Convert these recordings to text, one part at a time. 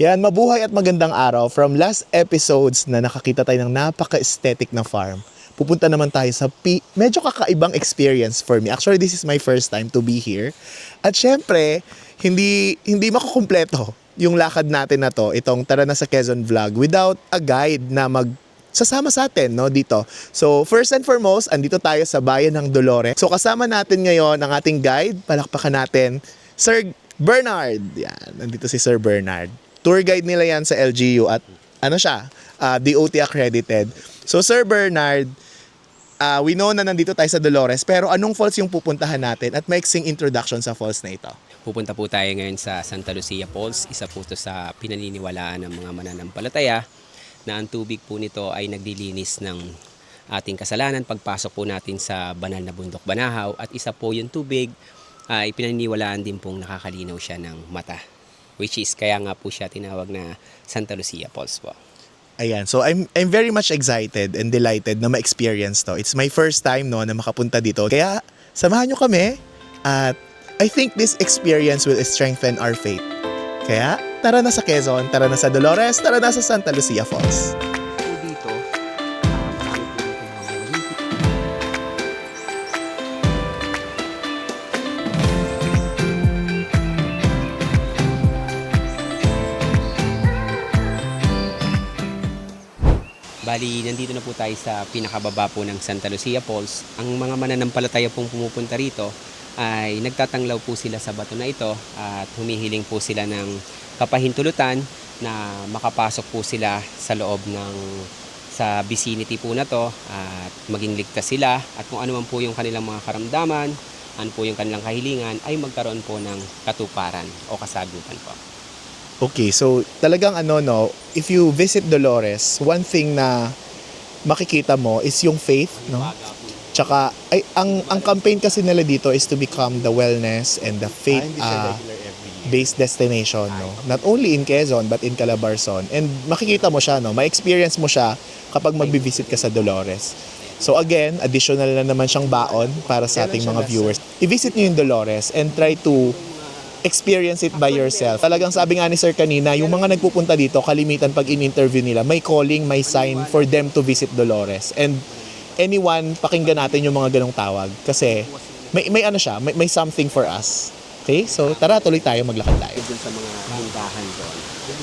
Yan, mabuhay at magandang araw. From last episodes na nakakita tayo ng napaka-aesthetic na farm, pupunta naman tayo sa medyo kakaibang experience for me. Actually, this is my first time to be here. At syempre, hindi makukumpleto yung lakad natin na to, itong Tara na sa Quezon vlog, without a guide na sasama sa atin, no, dito. So, first and foremost, andito tayo sa bayan ng Dolores. So, kasama natin ngayon ang ating guide. Palakpakan natin, Sir Bernard. Yan, nandito si Sir Bernard. Tour guide nila yan sa LGU at DOT accredited. So, Sir Bernard, we know na nandito tayo sa Dolores, pero anong falls yung pupuntahan natin at maiksing introduction sa falls na ito? Pupunta po tayo ngayon sa Santa Lucia Falls. Isa po ito sa pinaniniwalaan ng mga mananampalataya na ang tubig po nito ay naglilinis ng ating kasalanan pagpasok po natin sa banal na bundok Banahaw. At isa po yung tubig ay pinaniniwalaan din pong nakakalinaw siya ng mata. Which is kaya nga po siya tinawag na Santa Lucia Falls po. Ayan, so I'm very much excited and delighted na ma-experience to. It's my first time na makapunta dito. Kaya samahan nyo kami at I think this experience will strengthen our faith. Kaya tara na sa Quezon, tara na sa Dolores, tara na sa Santa Lucia Falls. Dito, Bali, nandito na po tayo sa pinakababa po ng Santa Lucia Falls. Ang mga mananampalataya pong pumupunta rito ay nagtatanglaw po sila sa bato na ito at humihiling po sila ng kapahintulutan na makapasok po sila sa loob sa vicinity po na to at maging ligtas sila at kung ano man po yung kanilang mga karamdaman, ano po yung kanilang kahilingan ay magkaroon po ng katuparan o kasagutan po. Okay, so talagang if you visit Dolores, one thing na makikita mo is yung faith, no? Tsaka, ang campaign kasi nila dito is to become the wellness and the faith-based destination, no? Not only in Quezon, but in Calabarzon. And makikita mo siya, no? Ma-experience mo siya kapag magbi-visit ka sa Dolores. So again, additional na naman siyang baon para sa ating mga viewers. I-visit niyo yung Dolores and try to experience it by yourself. Talagang sabi nga ni Sir kanina, yung mga nagpupunta dito, kalimitan pag in-interview nila, may calling, may sign for them to visit Dolores. And anyone, pakinggan natin yung mga ganong tawag. Kasi may something for us. Okay? So tara, tuloy tayo, maglakad tayo. Doon sa mga hindahan doon,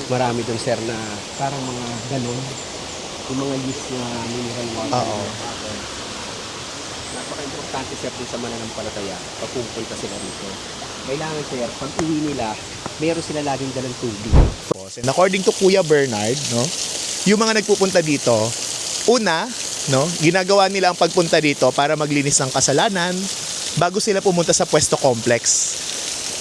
marami doon sir na parang mga galon, yung mga use na mineral water. Oo. Napaka-importante sir dun sa mananampalataya pag pupunta sila dito. Kailangan sir, pag uwi nila, meron sila laging dalang tubig. And according to Kuya Bernard, no, yung mga nagpupunta dito, una, no, ginagawa nila ang pagpunta dito para maglinis ng kasalanan bago sila pumunta sa pwesto complex.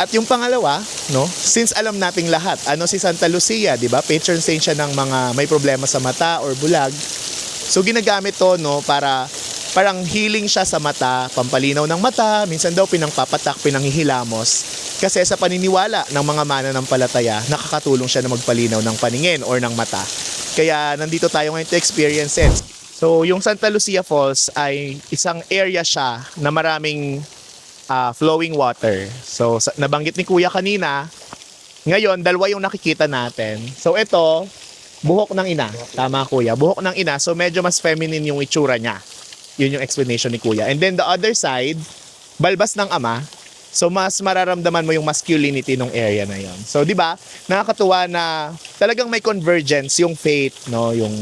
At yung pangalawa, no, since alam nating lahat, si Santa Lucia, di ba? Patron saint siya ng mga may problema sa mata or bulag. So ginagamit to, no, parang healing siya sa mata, pampalinaw ng mata, minsan daw pinangpapatak, pinanghihilamos. Kasi sa paniniwala ng mga mananampalataya, nakakatulong siya na magpalinaw ng paningin or ng mata. Kaya nandito tayo ngayon to experience it. So yung Santa Lucia Falls ay isang area siya na maraming flowing water. So nabanggit ni Kuya kanina, ngayon dalawa yung nakikita natin. So ito, buhok ng ina. Tama Kuya, buhok ng ina. So medyo mas feminine yung itsura niya. Yun yung explanation ni Kuya. And then the other side, balbas ng ama. So mas mararamdaman mo yung masculinity ng area na yon. So 'di ba? Nakakatuwa na talagang may convergence yung faith, no, yung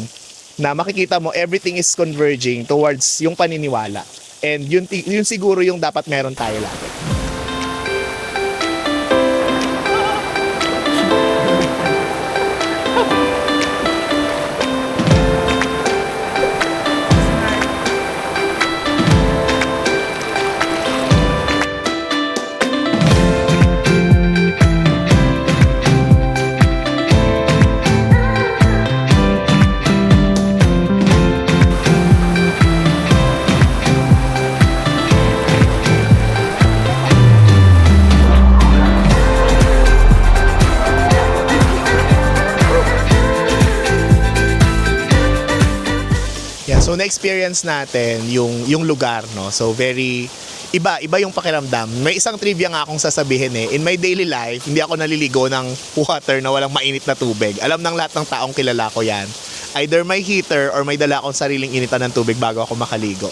na makikita mo everything is converging towards yung paniniwala. And yun siguro yung dapat meron tayo lagi. So na-experience natin yung lugar, no. So very iba yung pakiramdam. May isang trivia nga akong sasabihin eh. In my daily life, hindi ako naliligo ng water na walang mainit na tubig. Alam ng lahat ng taong kilala ko yan. Either may heater or may dala akong sariling initan ng tubig bago ako makaligo.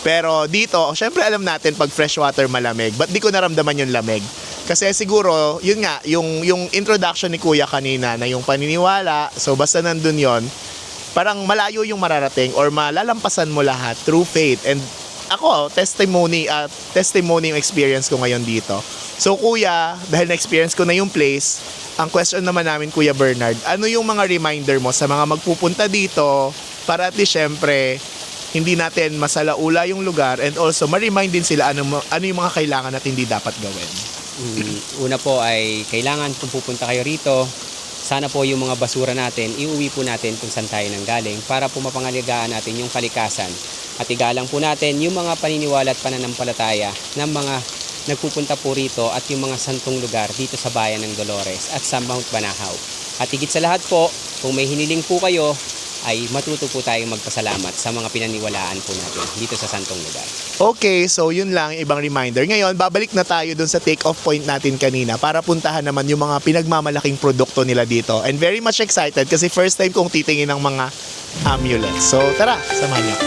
Pero dito, syempre alam natin pag fresh water malamig, but di ko naramdaman yung lamig. Kasi siguro, yun nga, yung introduction ni Kuya kanina na yung paniniwala, so basta nandun yon, parang malayo yung mararating or malalampasan mo lahat through faith. And ako, testimony yung experience ko ngayon dito. So Kuya, dahil na-experience ko na yung place, ang question naman namin Kuya Bernard, ano yung mga reminder mo sa mga magpupunta dito para at least syempre hindi natin masalaula yung lugar and also ma-remind din sila ano yung mga kailangan at hindi dapat gawin. Una po ay kailangan kung pupunta kayo rito, sana po yung mga basura natin, iuwi po natin kung saan tayo nanggaling para po mapangalagaan natin yung kalikasan. At igalang po natin yung mga paniniwala at pananampalataya ng mga nagpupunta po rito at yung mga santong lugar dito sa bayan ng Dolores at sa Mount Banahaw. At higit sa lahat po, kung may hiniling po kayo, ay matuto po tayong magpasalamat sa mga pinaniwalaan po natin dito sa santong lugar. Okay, so yun lang ibang reminder. Ngayon, babalik na tayo dun sa take-off point natin kanina para puntahan naman yung mga pinagmamalaking produkto nila dito. And very much excited kasi first time kong titingin ng mga amulets. So tara, samahan niyo.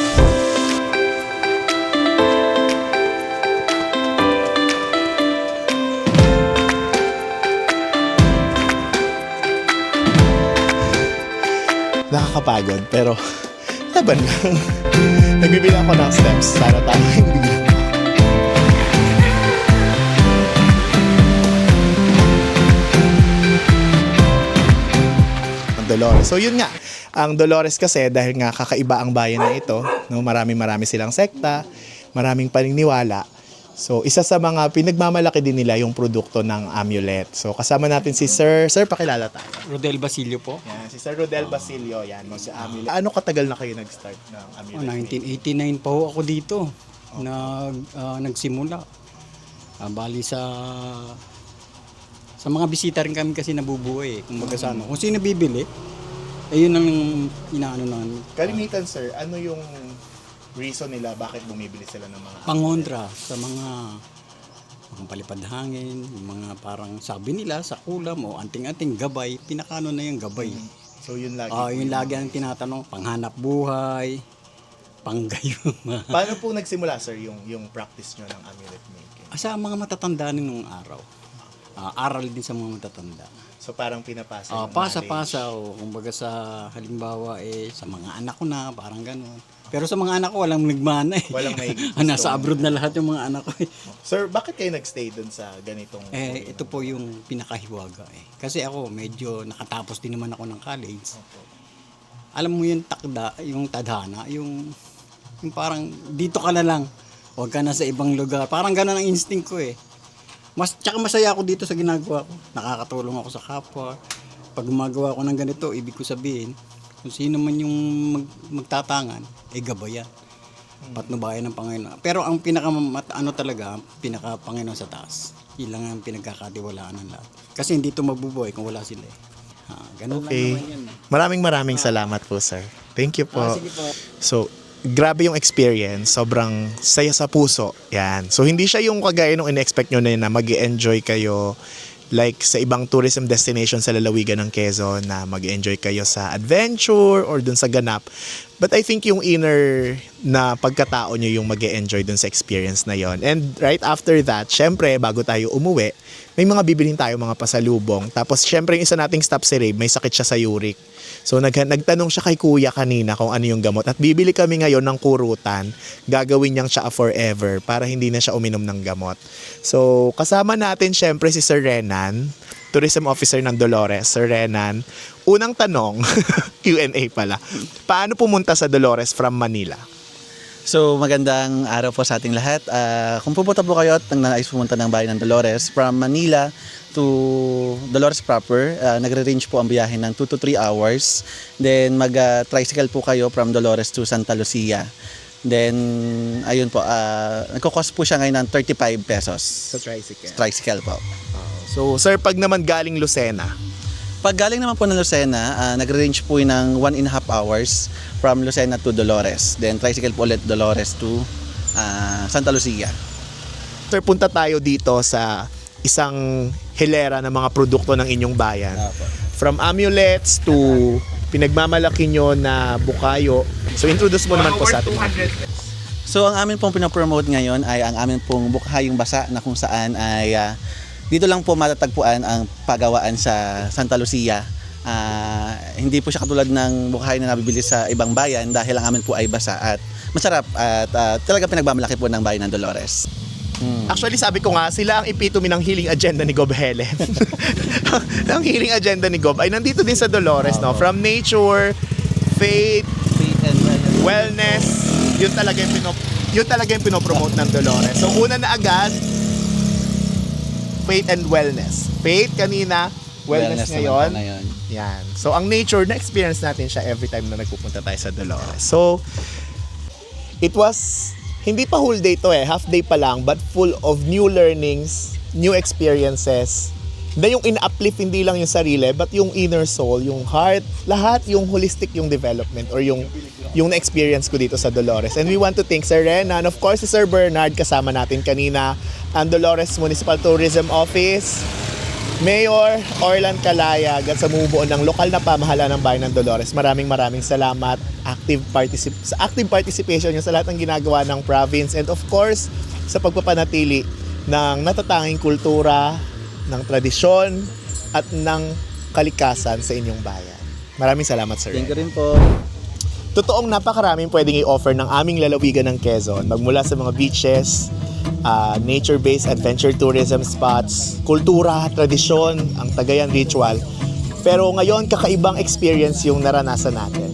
Nakakapagod pero laban lang. Nagbibila ako ng steps para tayo hindi. Ang Dolores. So yun nga, ang Dolores kasi dahil nga kakaiba ang bayan na ito, no, marami silang sekta, maraming paniniwala. So, isa sa mga pinagmamalaki din nila yung produkto ng amulet. So, kasama natin si Sir. Sir, pakilala tayo. Rodel Basilio po. Yan, si Sir Rodel Basilio, yan, mo si amulet. Ano katagal na kayo nag-start ng amulet? 1989 pa ho ako dito. Nagsimula. Bali sa mga bisita rin kami kasi nabubuhay. Kumbaga sa ano. Kung sino bibili, yun ang inaano namin. Kalimitan, Sir, ano yung reason nila bakit bumibili sila ng mga Pangontra sa mga palipad hangin, yung mga parang sabi nila sa kulam o anting-anting gabay, pinakano na yung gabay. So, yun lagi. Yun lagi ang tinatanong, panghanap buhay, panggayuma. Paano po nagsimula, Sir, yung practice nyo ng amulet making? Sa mga matatanda nung araw. Aral din sa mga matatanda. So, parang pinapasa yung Pasa-pasa o kumbaga sa halimbawa sa mga anak ko na parang gano'n. Pero sa mga anak ko walang nagmana eh. Walang may Nasa abroad na lahat yung mga anak ko eh. Sir, bakit kayo nagstay dun sa ganitong Ito po yung pinakahiwaga eh. Kasi ako medyo nakatapos din naman ako ng college. Alam mo yung takda, yung tadhana, yung parang dito ka na lang. Huwag ka na sa ibang lugar. Parang gano'n ang instinct ko eh. Tsaka masaya ako dito sa ginagawa ko. Nakakatulong ako sa kapwa. Pag gumagawa ko ng ganito, ibig ko sabihin, kung sino man yung magtatangan, gabayan. Patnubayan ng Panginoon. Pero ang pinaka-Panginoon sa taas. Yun lang ang pinagkakatiwalaan ng lahat. Kasi hindi ito mabubuhay kung wala sila eh. Ganun Okay. lang naman yan. Maraming salamat po, Sir. Thank you po. Sige po. So, grabe yung experience. Sobrang saya sa puso. Yan. So, hindi siya yung kagaya nung in-expect nyo na mag-enjoy kayo like sa ibang tourism destination sa lalawigan ng Quezon na mag-enjoy kayo sa adventure or dun sa ganap. But I think yung inner na pagkatao nyo yung mag-enjoy dun sa experience na yon. And right after that, syempre, bago tayo umuwi, may mga bibilhin tayo mga pasalubong. Tapos syempre yung isa nating stop si Ray, may sakit siya sa uric. So nagtanong siya kay Kuya kanina kung ano yung gamot. At bibili kami ngayon ng kurutan. Gagawin niyang siya forever para hindi na siya uminom ng gamot. So kasama natin syempre si Sir Renan, Tourism Officer ng Dolores. Sir Renan, unang tanong, Q&A pala. Paano pumunta sa Dolores from Manila? So magandang araw po sa ating lahat. Kung pupunta po kayo at nais pumunta ng bayan ng Dolores from Manila to Dolores proper, nagre-range po ang biyahe ng 2 to 3 hours. Then mag-tricycle po kayo from Dolores to Santa Lucia. Then ayun po, nagko-cost po siya ngayon ng 35 pesos. Sa tricycle. Tricycle po. So sir, pag naman galing Lucena, Pag galing naman po ng Lucena, nagre-range po yun ng 1.5 hours from Lucena to Dolores. Then tricycle po ulit Dolores to Santa Lucia. Sir, punta tayo dito sa isang hilera ng mga produkto ng inyong bayan. From amulets to pinagmamalaki nyo na bukayo. So introduce mo naman po sa atin. So ang amin pong pinapromote ngayon ay ang amin pong Bukhayong Basa na kung saan ay dito lang po matatagpuan ang pagawaan sa Santa Lucia. Hindi po siya katulad ng bukhay na nabibili sa ibang bayan dahil ang amin po ay basa at masarap at talaga pinagmamalaki po ng bayan ng Dolores. Actually, sabi ko nga, sila ang epitome ng healing agenda ni Gob Helen. Ang healing agenda ni Gob ay nandito din sa Dolores, no? From nature, faith, wellness, yun talaga yung pinopromote ng Dolores. So, una na agad, faith and wellness. Faith kanina, wellness ngayon. Yan. So, ang nature, na-experience natin siya every time na nagpupunta tayo sa Dolores. So, it was, hindi pa whole day to half day pa lang, but full of new learnings, new experiences. Then yung in-uplift, hindi lang yung sarili, but yung inner soul, yung heart, lahat yung holistic yung development or yung na-experience ko dito sa Dolores. And we want to thank Sir Ren and of course si Sir Bernard kasama natin kanina, ang Dolores Municipal Tourism Office, Mayor Orlan Calayag at sa bumubuo ng lokal na pamahalaan ng bayan ng Dolores. Maraming salamat sa active participation nyo sa lahat ng ginagawa ng province and of course sa pagpapanatili ng natatanging kultura, ng tradisyon at ng kalikasan sa inyong bayan. Maraming salamat, Sir. Thank you rin po. Totoong napakaraming pwedeng i-offer ng aming lalawigan ng Quezon, magmula sa mga beaches, nature-based adventure tourism spots, kultura, tradisyon, ang Tagayan Ritual. Pero ngayon, kakaibang experience yung naranasan natin.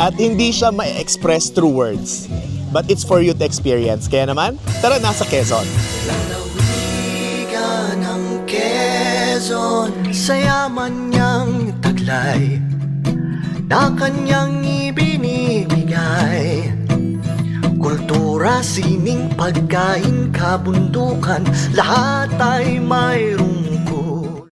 At hindi siya ma-express through words, but it's for you to experience. Kaya naman, tara na sa Quezon. Lalawigan ng Quezon, sa yaman niyang taglay, na kanyang ibinibigay. Kultura, sining, pagkain, kabundukan, lahat ay mayroong